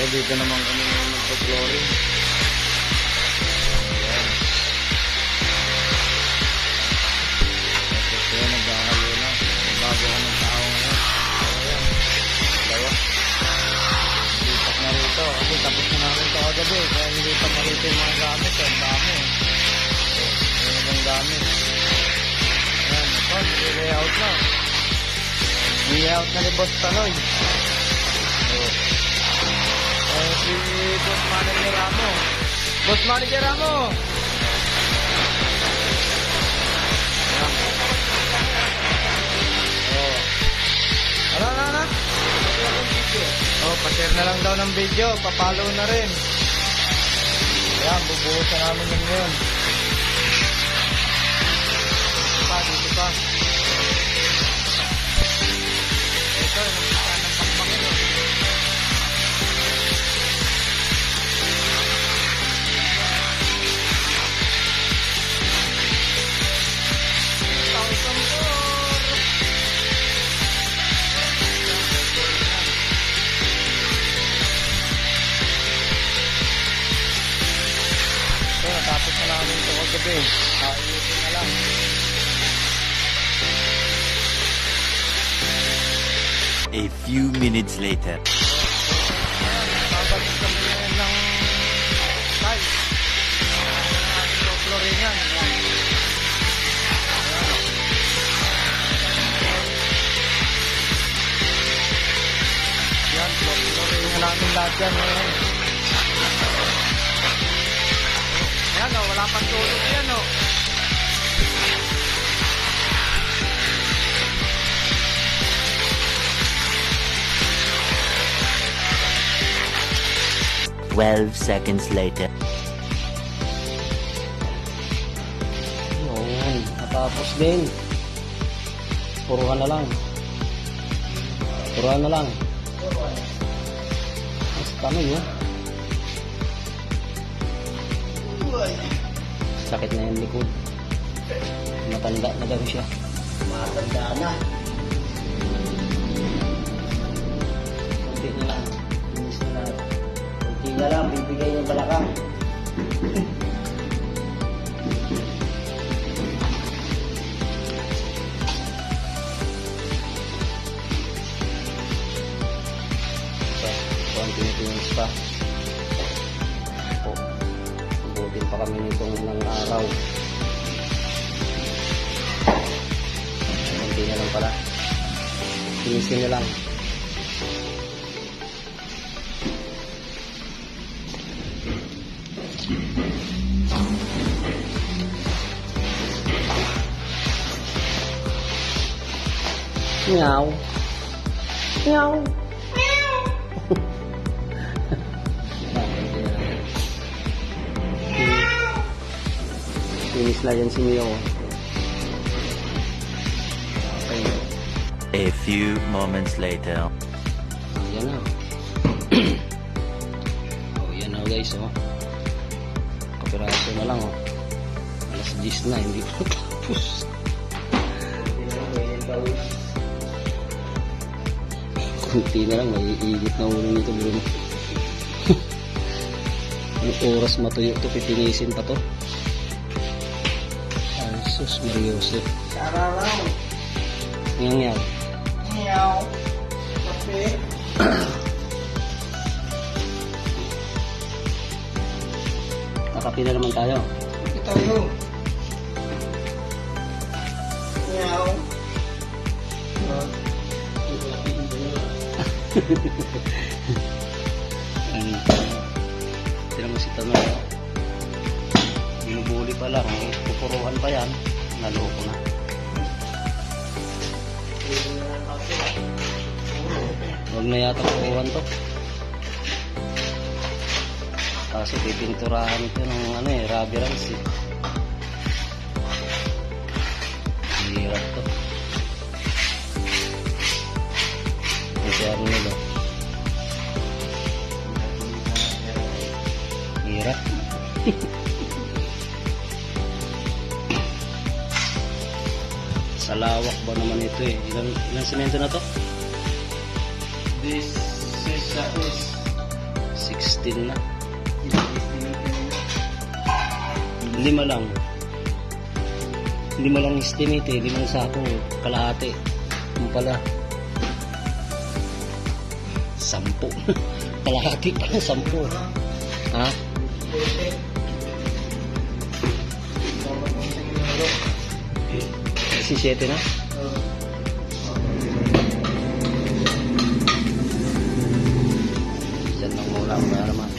So dito naman kami magpa-flooring. Tapos yun, nagkakayo na. Bago ka ng tao ngayon. Ayan, dalawa. Lipat na rito. Kasi tapos na namin ito kagabi. Kaya nilipat na rito yung mga gamit. Ang dami. So, yun ang gamit. Ayan, ito, nililayout na. Layout na ni Boss Taloy. So, si Boss Manager Ramo. Boss Manager Ramo! Ayan. Oh. Ano? Oh, pa-share na lang daw ng video. Pa-follow na rin. Ayan, bubuhusan namin yun ngayon. Dito pa. Ito, nagpapaan ng pakpakin. So, natapos na namin ito kagabi. Ayusin na lang. A few minutes later. Babalik kami ngayon ng tiles. Ang ating flooringan. Yan, flooringan namin lahat yan. Yan o, wala pang tulog yan o. Twelve seconds later. Yun, natapos din. Puruhan na lang. Mas kami yun. Sakit na yung likod. Matanda na daw siya. Matanda na. Kunti na lang. Inis na lang. Kunti na lang, bibigay ng balakang. Kontinuous pa. Butin pa kami nitong ng araw. Konti na lang pala. Finisin na lang. Meow. Meow. Finish na yan si Mio. Okay. A few moments later. Yan na. Oh, yan na guys, oh. Kapiraso na lang, oh. Alas 10 na, hindi pa tapos. Kunti na lang, maiinit na ulo nito, bro. Ang oras matuyo to, pipinisin pa to. Ay, sus, Mariosep. Sararaw. Ngayon. Meow. Kape. Nakapi na naman tayo. Ito yun. Meow. Tira mo si Tanong. Binubuli pa lang. Pupuruhan pa yan. Naloko na. Huwag na yata pupuruhan to. Kasi pipinturahan ito ng rubber rice eh. Hirap to. Ito ano nila. Hirap. Sa lawak ba naman ito eh. Ilang semento na to? This is 16 na. 5 lang. 5 lang estimate eh. 5 sako. Kalahati. Yung pala. 10. Kalahati pala. 10. Ha? Si 7 na? Diyan lang muna. Para naman.